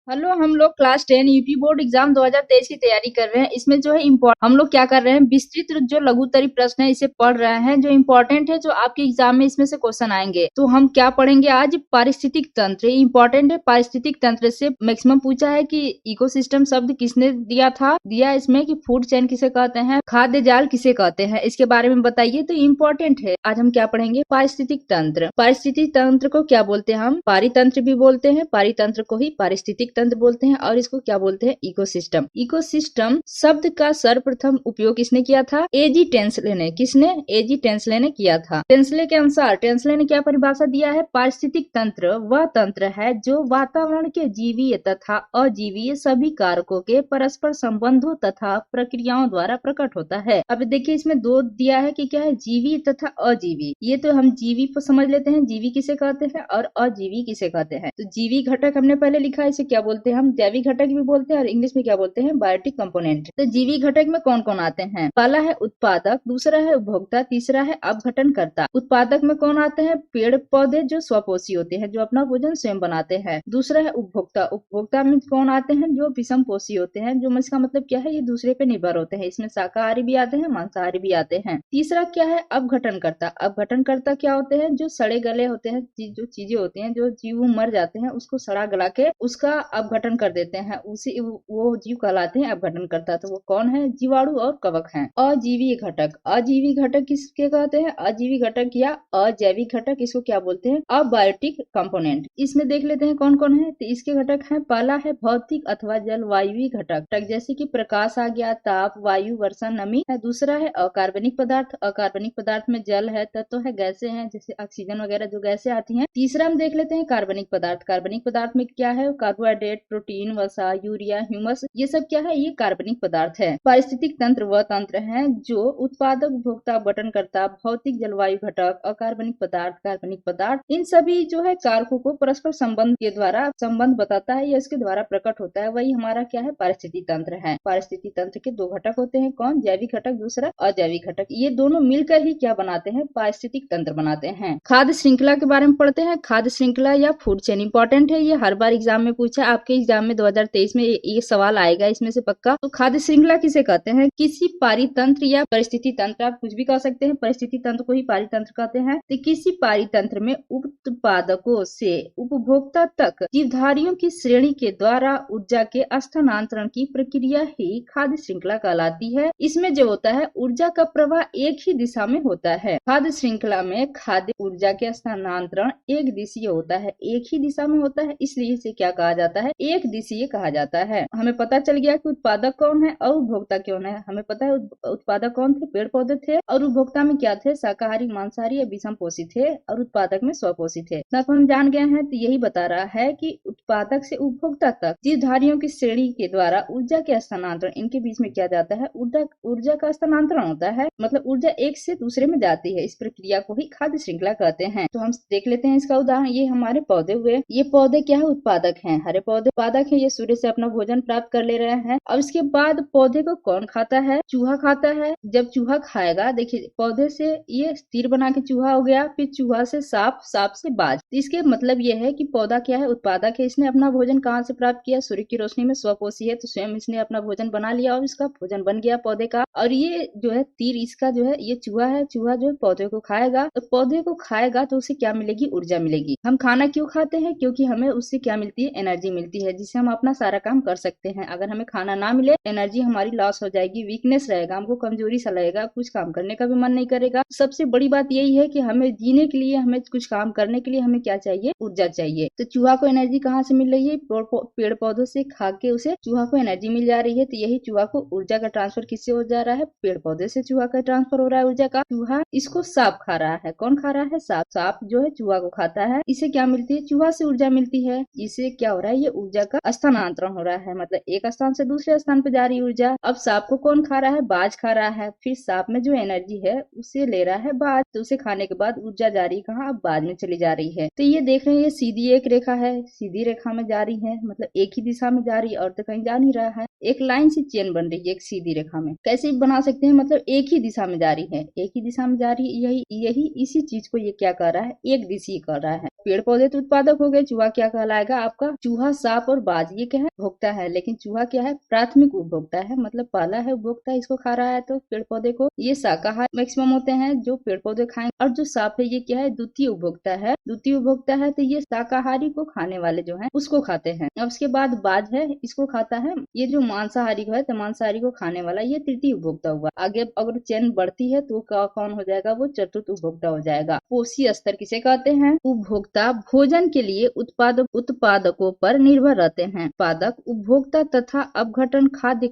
Hello, हम लोग class 10 UP board exam 2023 की तैयारी कर रहे हैं। इसमें जो है हम लोग क्या कर रहे हैं, विस्तृत जो लघुत्तरी प्रश्न है इसे पढ़ रहे हैं, जो इम्पोर्टेंट है, जो आपके एग्जाम में इसमें से क्वेश्चन आएंगे। तो हम क्या पढ़ेंगे आज, पारिस्थितिक तंत्र। ये इम्पोर्टेंट है। पारिस्थितिक तंत्र से मैक्सिमम पूछा है कि इकोसिस्टम शब्द किसने दिया इसमें कि फूड चेन किसे कहते हैं, खाद्य जाल किसे कहते हैं, इसके बारे में बताइए। तो इम्पोर्टेंट है। आज हम क्या पढ़ेंगे, पारिस्थितिक तंत्र। पारिस्थितिक तंत्र को क्या बोलते हैं, हम पारितंत्र भी बोलते हैं। पारितंत्र को ही पारिस्थितिक तंत्र बोलते हैं और इसको क्या बोलते हैं, इकोसिस्टम। इकोसिस्टम शब्द का सर्वप्रथम उपयोग किसने किया था, एजी टेंसले ने। किसने, एजी टेंसले ने किया था। टेंसले के अनुसार टेंसले ने क्या परिभाषा दिया है, पारिस्थितिक तंत्र वह तंत्र है जो वातावरण के जीवीय तथा अजीवीय सभी कारकों के परस्पर संबंधों तथा प्रक्रियाओं द्वारा प्रकट होता है। अब देखिए इसमें दो दिया है कि क्या है, जीवी तथा अजीवी। ये तो हम जीवी को समझ लेते हैं, जीवी किसे कहते हैं और अजीवी किसे कहते हैं। तो जीवी घटक हमने पहले लिखा है, इसे क्या बोलते हैं, हम जैविक घटक भी बोलते हैं और इंग्लिश में क्या बोलते हैं, बायोटिक कंपोनेंट। तो जीवी घटक में कौन कौन आते हैं, पहला है उत्पादक, दूसरा है उपभोक्ता, तीसरा है अपघटनकर्ता। उत्पादक में कौन आते हैं, पेड़ पौधे जो स्वपोषी होते हैं, जो अपना भोजन स्वयं बनाते हैं। दूसरा है उपभोक्ता। उपभोक्ता में कौन आते हैं, जो विषम पोषी होते हैं, जो इसका मतलब क्या है, ये दूसरे पे निर्भर होते हैं। इसमें शाकाहारी भी आते हैं, मांसाहारी भी आते हैं। तीसरा क्या है, अपघटनकर्ता। अपघटनकर्ता क्या होते हैं, जो सड़े गले होते हैं, जो चीजें होती हैं, जो जीव मर जाते हैं उसको सड़ा गला के उसका अपघटन कर देते हैं, उसी वो जीव कहलाते हैं अपघटनकर्ता। तो वो कौन है, जीवाणु और कवक हैं। अजीवी घटक। अजीवी घटक किसके कहते हैं, अजीवी घटक या अजैविक घटक, इसको क्या बोलते हैं, अबायोटिक कंपोनेंट। इसमें देख लेते हैं कौन कौन है। तो इसके घटक हैं, पहला है भौतिक अथवा जलवायु घटक, जैसे कि प्रकाश आ गया, ताप, वायु, वर्षा, नमी है। दूसरा है अकार्बनिक पदार्थ। अकार्बनिक पदार्थ में जल है, तत्व है, गैसें हैं, जैसे ऑक्सीजन वगैरह जो गैसें आती हैं। तीसरा हम देख लेते हैं कार्बनिक पदार्थ। कार्बनिक पदार्थ में क्या है, कार्बोहाइड्रेट, प्रोटीन, वसा, यूरिया, ह्यूमस, ये सब क्या है, ये कार्बनिक पदार्थ है। पारिस्थितिक तंत्र वह तंत्र है जो उत्पादक, उपभोक्ता, अपघटनकर्ता, भौतिक, जलवायु घटक, अकार्बनिक पदार्थ, कार्बनिक पदार्थ, इन सभी जो है कारकों को परस्पर संबंध के द्वारा संबंध बताता है या इसके द्वारा प्रकट होता है, वही हमारा क्या है, पारिस्थितिक तंत्र है। पारिस्थितिक तंत्र के दो घटक होते हैं, कौन, जैविक घटक, दूसरा अजैविक घटक। ये दोनों मिलकर ही क्या बनाते हैं, पारिस्थितिक तंत्र बनाते हैं। खाद्य श्रृंखला के बारे में पढ़ते हैं। खाद्य श्रृंखला या फूड चेन इंपॉर्टेंट है, ये हर बार एग्जाम में पूछा है। आपके एग्जाम में 2023 में ये सवाल आएगा इसमें से पक्का। तो खाद्य श्रृंखला किसे कहते हैं, किसी पारितंत्र या परिस्थिति तंत्र, आप कुछ भी कह सकते हैं, परिस्थिति तंत्र को ही पारितंत्र कहते हैं। तो किसी पारितंत्र में उत्पादकों से उपभोक्ता तक जीवधारियों की श्रेणी के द्वारा ऊर्जा के स्थानांतरण की प्रक्रिया ही खाद्य श्रृंखला कहलाती है। इसमें जो होता है, ऊर्जा का प्रवाह एक ही दिशा में होता है। खाद्य श्रृंखला में खाद्य ऊर्जा के स्थानांतरण एक दिशीय होता है, एक ही दिशा में होता है, इसलिए इसे क्या कहा जाता है, एक दिशीय कहा जाता है। हमें पता चल गया कि उत्पादक कौन है और उपभोक्ता कौन है। हमें पता है उत्पादक कौन थे, पेड़ पौधे थे, और उपभोक्ता में क्या थे, शाकाहारी, मांसाहारी या विषम पोषी थे, और उत्पादक में स्वपोषी थे। तब हम जान गए हैं। तो यही बता रहा है कि उत्पादक से उपभोक्ता तक जीवधारियों की श्रेणी के द्वारा ऊर्जा के स्थानांतरण, इनके बीच में क्या जाता है, ऊर्जा का स्थानांतरण होता है, मतलब ऊर्जा एक से दूसरे में जाती है। इस प्रक्रिया को ही खाद्य श्रृंखला कहते हैं। तो हम देख लेते हैं इसका उदाहरण। ये हमारे पौधे हुए, ये पौधे क्या है, उत्पादक हैं, हरे पौधे उत्पादक हैं, ये सूर्य से अपना भोजन प्राप्त कर ले रहे हैं। अब इसके बाद पौधे को कौन खाता है, चूहा खाता है। जब चूहा खाएगा, देखिए पौधे से ये तीर बना के चूहा हो गया, फिर चूहा से सांप, सांप से बाज। इसके मतलब ये है कि पौधा क्या है, उत्पादक है। इसने अपना भोजन कहाँ से प्राप्त किया, सूर्य की रोशनी में, स्वपोषी है, तो स्वयं इसने अपना भोजन बना लिया और इसका भोजन बन गया पौधे का। और ये जो है तीर, इसका जो है, ये चूहा है, चूहा जो है पौधे को खाएगा। तो पौधे को खाएगा तो उसे क्या मिलेगी, ऊर्जा मिलेगी। हम खाना क्यों खाते हैं, क्योंकि हमें उससे क्या मिलती है, एनर्जी मिलती है, जिससे हम अपना सारा काम कर सकते हैं। अगर हमें खाना ना मिले, एनर्जी हमारी लॉस हो जाएगी, वीकनेस रहेगा, हमको कमजोरी सा लगेगा, कुछ काम करने का भी मन नहीं करेगा। सबसे बड़ी बात यही है कि हमें जीने के लिए, हमें कुछ काम करने के लिए हमें क्या चाहिए, ऊर्जा चाहिए। तो चूहा को एनर्जी कहाँ से मिल रही है, पेड़ पौधों से खा के उसे चूहा को एनर्जी मिल जा रही है। तो यही चूहा को ऊर्जा का ट्रांसफर किससे हो जा रहा है, पेड़ पौधे से चूहा का ट्रांसफर हो रहा है ऊर्जा का। चूहा इसको सांप खा रहा है, कौन खा रहा है, सांप। सांप जो है चूहा को खाता है, इसे क्या मिलती है, चूहा से ऊर्जा मिलती है। इसे क्या हो रहा है, ये ऊर्जा का स्थानांतरण हो रहा है, मतलब एक स्थान से दूसरे स्थान पे जा रही ऊर्जा। अब सांप को कौन खा रहा है, बाज खा रहा है। फिर सांप में जो एनर्जी है उसे ले रहा है बाज, तो उसे खाने के बाद ऊर्जा जा रही कहाँ, अब बाज में चली जा रही है। तो ये देख रहे हैं, ये सीधी एक रेखा है, सीधी रेखा में जा रही है, मतलब एक ही दिशा में जा रही है, और तो कहीं जा नहीं रहा है। एक लाइन से चेन बन रही है एक सीधी रेखा में। कैसे बना सकते हैं, मतलब एक ही दिशा में जा रही है, एक ही दिशा में जा रही है, यही इसी चीज को ये क्या कर रहा है, एक दिशी कर रहा है। पेड़ पौधे तो उत्पादक हो गए, चूहा क्या कहलाएगा आपका, चूहा, सांप और बाज ये क्या है, उपभोक्ता है। लेकिन चूहा क्या है, प्राथमिक उपभोक्ता है, मतलब पहला है उपभोक्ता, इसको खा रहा है। तो पेड़ पौधे को ये शाकाहारी मैक्सिमम होते हैं जो पेड़ पौधे खाएंगे, और जो सांप है ये क्या है, द्वितीय उपभोक्ता है। द्वितीय उपभोक्ता है तो ये शाकाहारी को खाने वाले जो है उसको खाते हैं। अब उसके बाद बाज है, इसको खाता है, ये जो मांसाहारी को है तो मांसाहारी को खाने वाला ये तृतीय उपभोक्ता हुआ। आगे अगर चेन बढ़ती है तो कौन हो जाएगा, वो चतुर्थ उपभोक्ता हो जाएगा। पोषी स्तर किसे कहते हैं, उपभोक्ता भोजन के लिए उत्पादकों पर निर्भर रहते हैं। उत्पादक, उपभोक्ता तथा अपघटन खाद्य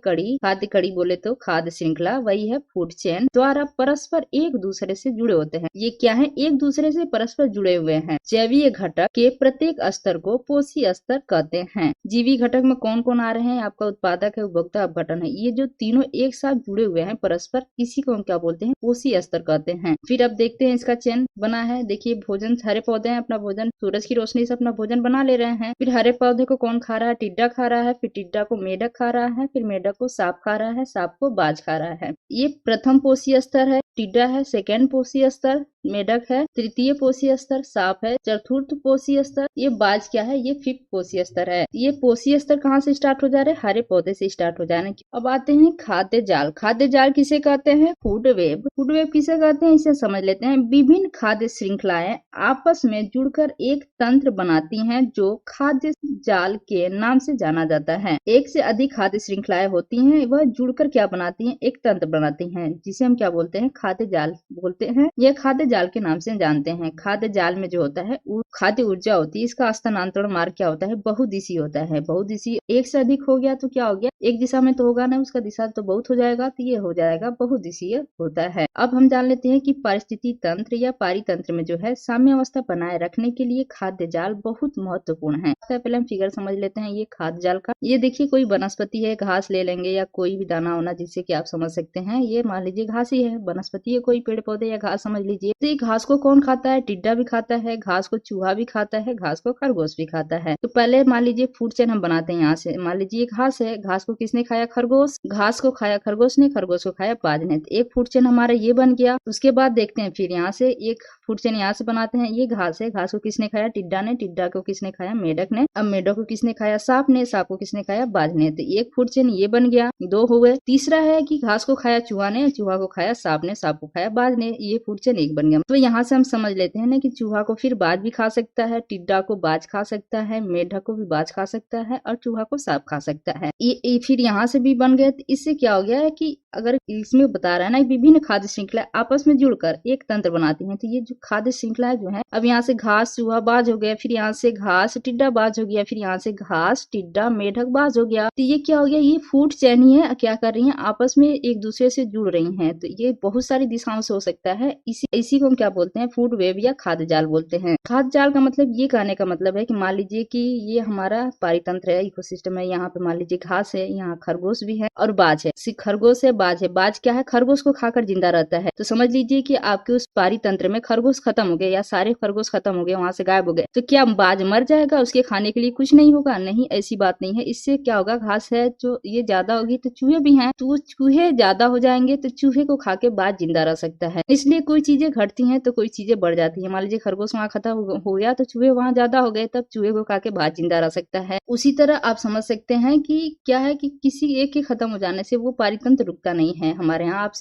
कड़ी बोले तो खाद्य श्रृंखला, वही है फूड चेन, द्वारा परस्पर एक दूसरे से जुड़े होते हैं। ये क्या है, एक दूसरे से परस्पर जुड़े हुए हैं। जैवीय घटक के प्रत्येक स्तर को पोषी स्तर कहते हैं। जीवी घटक में कौन कौन आ रहे हैं, आपका उत्पादक है, उपभोक्ता, अपघटन है, ये जो तीनों एक साथ जुड़े हुए हैं परस्पर, इसी को हम क्या बोलते हैं, पोषी स्तर कहते हैं। फिर अब देखते हैं इसका चेन बना है। देखिए भोजन, हरे पौधे हैं, अपना भोजन सूरज की रोशनी से अपना भोजन बना ले रहे हैं। फिर हरे पौधे को कौन खा रहा है, टिड्डा खा रहा है, फिर टिड्डा को मेढक खा रहा है, फिर मेढक को सांप खा रहा है, सांप को बाज खा रहा है। ये प्रथम पोषी स्तर है, टिड्डा है, सेकेंड पोषी स्तर मेढक है, तृतीय पोषी स्तर सांप है, चतुर्थ पोषी स्तर ये बाज क्या है, ये फिफ्थ पोषी स्तर है। ये पोषी स्तर कहाँ से स्टार्ट हो जा रहे हैं, हरे पौधे से स्टार्ट हो जा रहे हैं। अब आते हैं खाद्य जाल। खाद्य जाल किसे कहते हैं, फूड वेब। फूड वेब किसे कहते हैं, इसे समझ लेते हैं। विभिन्न खाद्य श्रृंखलाएं आपस में जुड़कर एक तंत्र बनाती हैं जो खाद्य जाल के नाम से जाना जाता है। एक से अधिक खाद्य श्रृंखलाएं होती हैं, वह जुड़कर क्या बनाती हैं, एक तंत्र बनाती हैं, जिसे हम क्या बोलते हैं, खाद्य जाल बोलते हैं। यह खाद्य जाल के नाम से जानते हैं। खाद्य जाल में जो होता है खाद्य ऊर्जा होती है, इसका स्थानांतरण मार्ग क्या होता है, बहुदिशीय होता है। बहुदिशीय एक से अधिक हो गया तो क्या हो गया, एक दिशा में तो होगा ना, उसका दिशा तो बहुत हो जाएगा, तो ये हो जाएगा बहुदिशीय होता है। अब हम जान लेते हैं कि पारिस्थितिकी तंत्र या पारितंत्र में जो है साम्यावस्था बनाए रखने के लिए खाद्य जाल बहुत महत्वपूर्ण है। पहले हम फिगर समझ लेते हैं ये खाद्य जाल का। ये देखिए कोई वनस्पति है, घास ले लेंगे या कोई भी दाना होना जिससे कि आप समझ सकते हैं, ये मान लीजिए घास ही है, वनस्पति है, कोई पेड़ पौधे या घास समझ लीजिए। तो ये घास को कौन खाता है, टिड्डा भी खाता है, घास को चूहा भी खाता है, घास को खरगोश भी खाता है। तो पहले मान लीजिए फूड चेन हम बनाते हैं यहाँ से। मान लीजिए घास है, घास को किसने खाया, खरगोश, घास को खाया खरगोश ने, खरगोश को खाया बाज ने। तो एक फूड चेन हमारा ये बन गया। उसके बाद देखते हैं फिर यहाँ से एक फूड चेन यहाँ से बनाते हैं। ये घास है, घास को किसने खाया, टिड्डा ने, टिड्डा को किसने खाया, मेढक ने। अब मेढक को किसने खाया, सांप ने, सांप को किसने खाया, बाज ने। तो एक फूड चेन ये बन गया, दो हुए। तीसरा है कि घास को खाया चूहा ने, चूहा को खाया सांप ने, सांप को खाया बाज ने, ये फूड चेन एक बन गया। तो यहाँ से हम समझ लेते हैं ना कि चूहा को फिर बाज भी खा सकता है, टिड्डा को बाज खा सकता है, मेढक को भी बाज खा सकता है और चूहा को सांप खा सकता है। ये फिर यहाँ से भी बन गए। तो इससे क्या हो गया है कि अगर इसमें बता रहा है ना विभिन्न खाद्य श्रृंखला आपस में जुड़कर एक तंत्र बनाती हैं। तो ये जो खाद्य श्रृंखला जो है, अब यहाँ से घास चूहा बाज हो गया, फिर यहाँ से घास टिड्डा बाज हो गया, फिर यहाँ से घास टिड्डा मेढक बाज हो गया। तो ये क्या हो गया, ये फूड चेन ही है, क्या कर रही है, आपस में एक दूसरे से जुड़ रही हैं। तो ये बहुत सारी दिशाओं से हो सकता है। इसी को हम क्या बोलते हैं, फूड वेब या खाद्य जाल बोलते हैं। खाद्य जाल का मतलब ये कहने का मतलब है कि मान लीजिए कि ये हमारा पारितंत्र है, इकोसिस्टम है। यहाँ पे मान लीजिए घास है, यहाँ खरगोश भी है और बाज है। खरगोश है, बाज है। बाज क्या है, खरगोश को खाकर जिंदा रहता है। तो समझ लीजिए कि आपके उस पारितंत्र में खरगोश खत्म हो गए या सारे खरगोश खत्म हो गए, वहां से गायब हो गए, तो क्या बाज मर जाएगा, उसके खाने के लिए कुछ नहीं होगा? नहीं, ऐसी बात नहीं है। इससे क्या होगा, घास है जो ये ज्यादा होगी तो चूहे भी हैं, तो चूहे ज्यादा हो जाएंगे तो चूहे को खा के बाज जिंदा रह सकता है। इसलिए कोई चीजें घटती हैं तो कोई चीजें बढ़ जाती है। मान लीजिए खरगोश वहां खत्म हो गया तो चूहे वहां ज्यादा हो गए, तब चूहे को खा के बाज जिंदा रह सकता है। उसी तरह आप समझ सकते हैं कि क्या है कि किसी एक के खत्म हो जाने से वो पारितंत्र रुकता नहीं है। हमारे यहाँ आप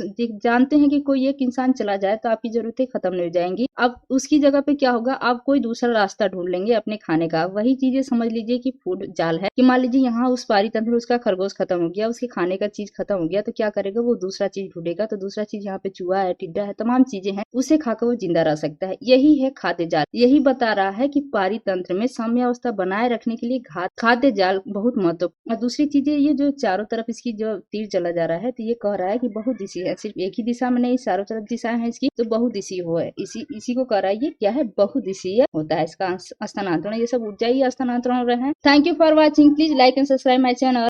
जानते हैं कि कोई एक इंसान चला जाए तो आपकी जरूरतें खत्म नहीं हो जाएंगी। अब उसकी जगह पे क्या होगा, आप कोई दूसरा रास्ता ढूंढ लेंगे अपने खाने का। वही चीजें समझ लीजिए कि फूड जाल है कि मान लीजिए यहाँ उस पारितंत्र उसका खरगोश खत्म हो गया, उसके खाने का चीज खत्म हो गया, तो क्या करेगा, वो दूसरा चीज ढूंढेगा। तो दूसरा चीज यहाँ पे चूहा है, टिड्डा है, तमाम चीजें हैं, उसे खाकर वो जिंदा रह सकता है। यही है खाद्य जाल। यही बता रहा है कि पारितंत्र में साम्यावस्था बनाए रखने के लिए खाद्य जाल बहुत महत्वपूर्ण। और दूसरी चीजें, ये जो चारों तरफ इसकी जो तीर चला जा रहा है, तो ये कह रहा है कि बहुदिशीय है, सिर्फ एक ही दिशा में नहीं, चारों तरफ दिशा है इसकी, तो बहुदिशीय हो है। इसी को कह रहा है ये क्या है, बहुदिशीय होता है इसका स्थानांतरण। ये सब ऊर्जा ही स्थानांतरण हो रहे हैं। Thank you for watching. Please like and subscribe my channel.